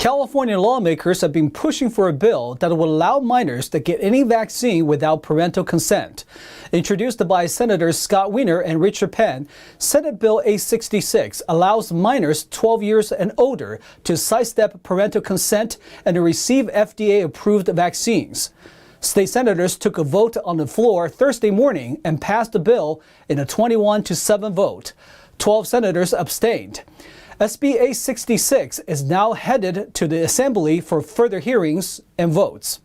California lawmakers have been pushing for a bill that will allow minors to get any vaccine without parental consent. Introduced by Senators Scott Wiener and Richard Penn, Senate Bill A66 allows minors 12 years and older to sidestep parental consent and to receive FDA-approved vaccines. State senators took a vote on the floor Thursday morning and passed the bill in a 21-7 vote. 12 senators abstained. SB A66 is now headed to the Assembly for further hearings and votes.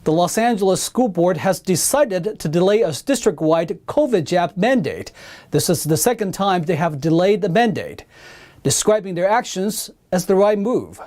The Los Angeles School Board has decided to delay a district-wide COVID jab mandate. This is the second time they have delayed the mandate, describing their actions as the right move.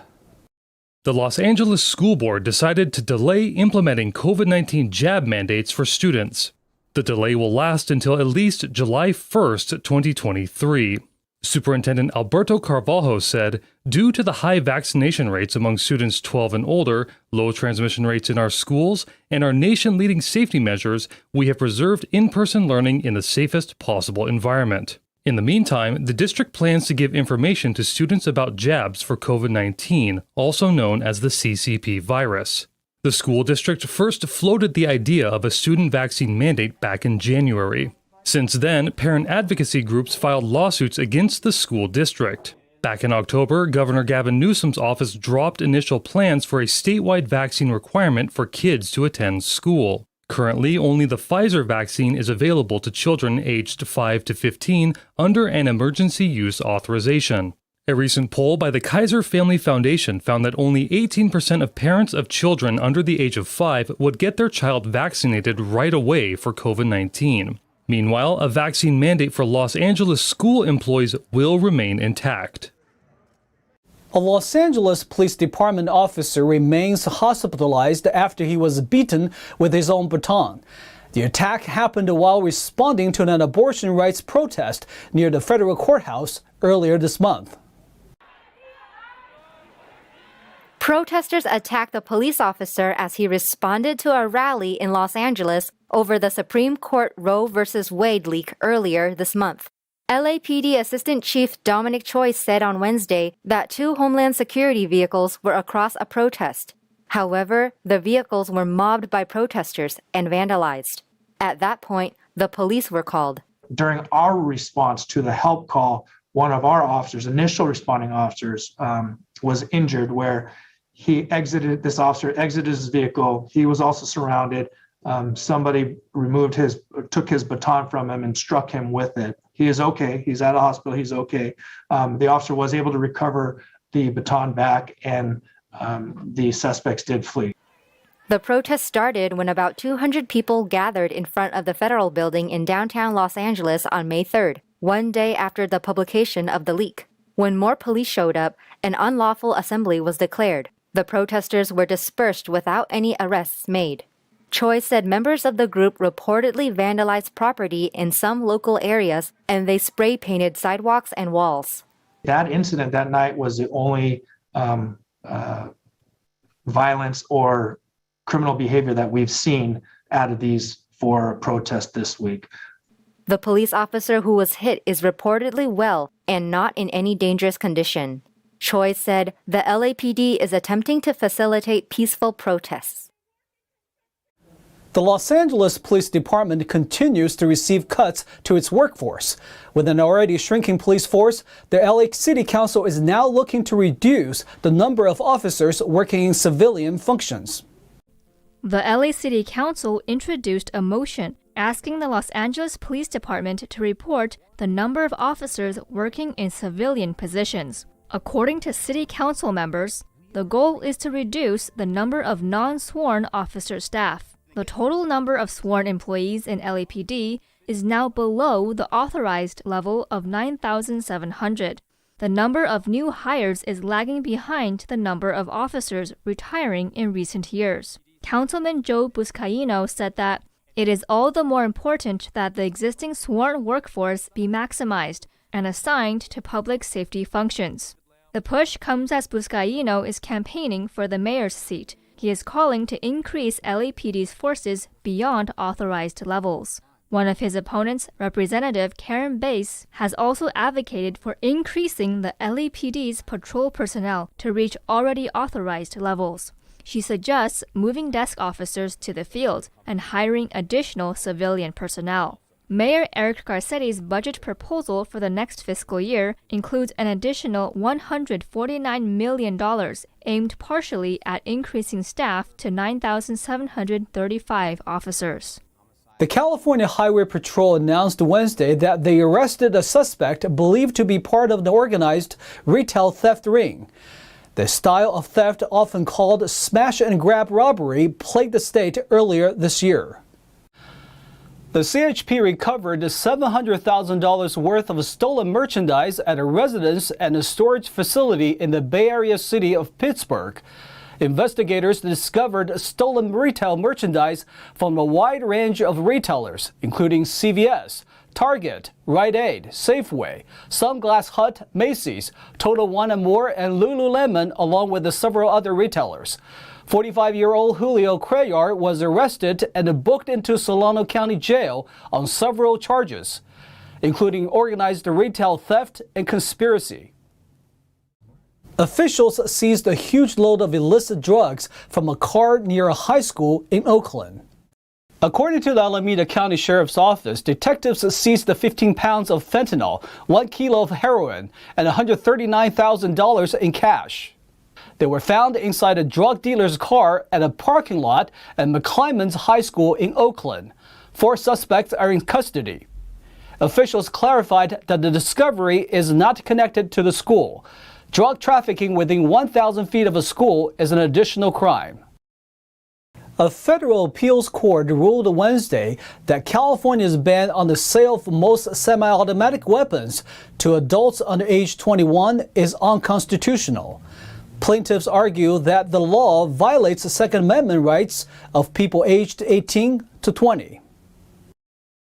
The Los Angeles School Board decided to delay implementing COVID-19 jab mandates for students. The delay will last until at least July 1st, 2023. Superintendent Alberto Carvalho said, due to the high vaccination rates among students 12 and older, low transmission rates in our schools, and our nation-leading safety measures, we have preserved in-person learning in the safest possible environment. In the meantime, the district plans to give information to students about jabs for COVID-19, also known as the CCP virus. The school district first floated the idea of a student vaccine mandate back in January. Since then, parent advocacy groups filed lawsuits against the school district. Back in October, Governor Gavin Newsom's office dropped initial plans for a statewide vaccine requirement for kids to attend school. Currently, only the Pfizer vaccine is available to children aged 5 to 15 under an emergency use authorization. A recent poll by the Kaiser Family Foundation found that only 18% of parents of children under the age of 5 would get their child vaccinated right away for COVID-19. Meanwhile, a vaccine mandate for Los Angeles school employees will remain intact. A Los Angeles Police Department officer remains hospitalized after he was beaten with his own baton. The attack happened while responding to an abortion rights protest near the federal courthouse earlier this month. Protesters attacked a police officer as he responded to a rally in Los Angeles over the Supreme Court Roe v. Wade leak earlier this month. LAPD Assistant Chief Dominic Choi said on Wednesday that 2 Homeland Security vehicles were across a protest. However, the vehicles were mobbed by protesters and vandalized. At that point, the police were called. During our response to the help call, one of our officers, initial responding officers, was injured where this officer exited his vehicle. He was also surrounded. Somebody took his baton from him and struck him with it. He is okay. He's at a hospital. He's okay. The officer was able to recover the baton back, and the suspects did flee. The protest started when about 200 people gathered in front of the federal building in downtown Los Angeles on May 3rd, one day after the publication of the leak. When more police showed up, an unlawful assembly was declared. The protesters were dispersed without any arrests made. Choi said members of the group reportedly vandalized property in some local areas, and they spray-painted sidewalks and walls. That incident that night was the only violence or criminal behavior that we've seen out of these 4 protests this week. The police officer who was hit is reportedly well and not in any dangerous condition. Choi said the LAPD is attempting to facilitate peaceful protests. The Los Angeles Police Department continues to receive cuts to its workforce. With an already shrinking police force, the LA City Council is now looking to reduce the number of officers working in civilian functions. The LA City Council introduced a motion asking the Los Angeles Police Department to report the number of officers working in civilian positions. According to City Council members, the goal is to reduce the number of non-sworn officer staff. The total number of sworn employees in LAPD is now below the authorized level of 9,700. The number of new hires is lagging behind the number of officers retiring in recent years. Councilman Joe Buscaino said that it is all the more important that the existing sworn workforce be maximized and assigned to public safety functions. The push comes as Buscaino is campaigning for the mayor's seat. He is calling to increase LAPD's forces beyond authorized levels. One of his opponents, Representative Karen Bass, has also advocated for increasing the LAPD's patrol personnel to reach already authorized levels. She suggests moving desk officers to the field and hiring additional civilian personnel. Mayor Eric Garcetti's budget proposal for the next fiscal year includes an additional $149 million aimed partially at increasing staff to 9,735 officers. The California Highway Patrol announced Wednesday that they arrested a suspect believed to be part of the organized retail theft ring. The style of theft, often called smash and grab robbery, plagued the state earlier this year. The CHP recovered $700,000 worth of stolen merchandise at a residence and a storage facility in the Bay Area city of Pittsburgh. Investigators discovered stolen retail merchandise from a wide range of retailers, including CVS, Target, Rite Aid, Safeway, Sunglass Hut, Macy's, Total Wine & More, and Lululemon, along with several other retailers. 45-year-old Julio Cuellar was arrested and booked into Solano County Jail on several charges, including organized retail theft and conspiracy. Officials seized a huge load of illicit drugs from a car near a high school in Oakland. According to the Alameda County Sheriff's Office, detectives seized the 15 pounds of fentanyl, 1 kilo of heroin, and $139,000 in cash. They were found inside a drug dealer's car at a parking lot at McClymonds High School in Oakland. 4 suspects are in custody. Officials clarified that the discovery is not connected to the school. Drug trafficking within 1,000 feet of a school is an additional crime. A federal appeals court ruled Wednesday that California's ban on the sale of most semi-automatic weapons to adults under age 21 is unconstitutional. Plaintiffs argue that the law violates the Second Amendment rights of people aged 18 to 20.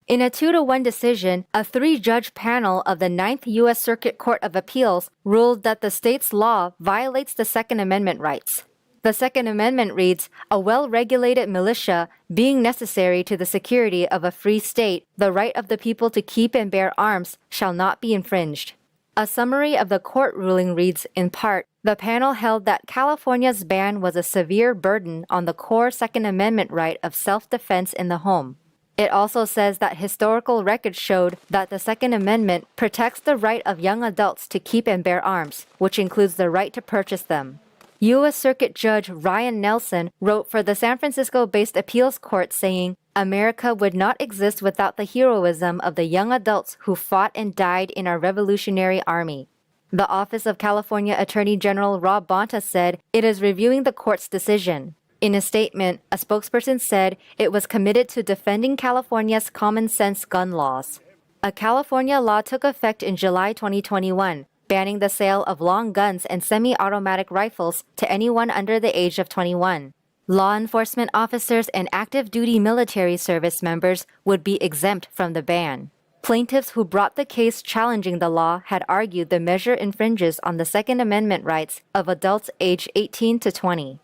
In a 2-1 decision, a 3-judge panel of the 9th U.S. Circuit Court of Appeals ruled that the state's law violates the Second Amendment rights. The Second Amendment reads, "A well-regulated militia being necessary to the security of a free state, the right of the people to keep and bear arms shall not be infringed." A summary of the court ruling reads, in part, the panel held that California's ban was a severe burden on the core Second Amendment right of self-defense in the home. It also says that historical records showed that the Second Amendment protects the right of young adults to keep and bear arms, which includes the right to purchase them. U.S. Circuit Judge Ryan Nelson wrote for the San Francisco-based appeals court saying, "America would not exist without the heroism of the young adults who fought and died in our Revolutionary Army." The Office of California Attorney General Rob Bonta said it is reviewing the court's decision. In a statement, a spokesperson said it was committed to defending California's common-sense gun laws. A California law took effect in July 2021, banning the sale of long guns and semi-automatic rifles to anyone under the age of 21. Law enforcement officers and active duty military service members would be exempt from the ban. Plaintiffs who brought the case challenging the law had argued the measure infringes on the Second Amendment rights of adults aged 18 to 20.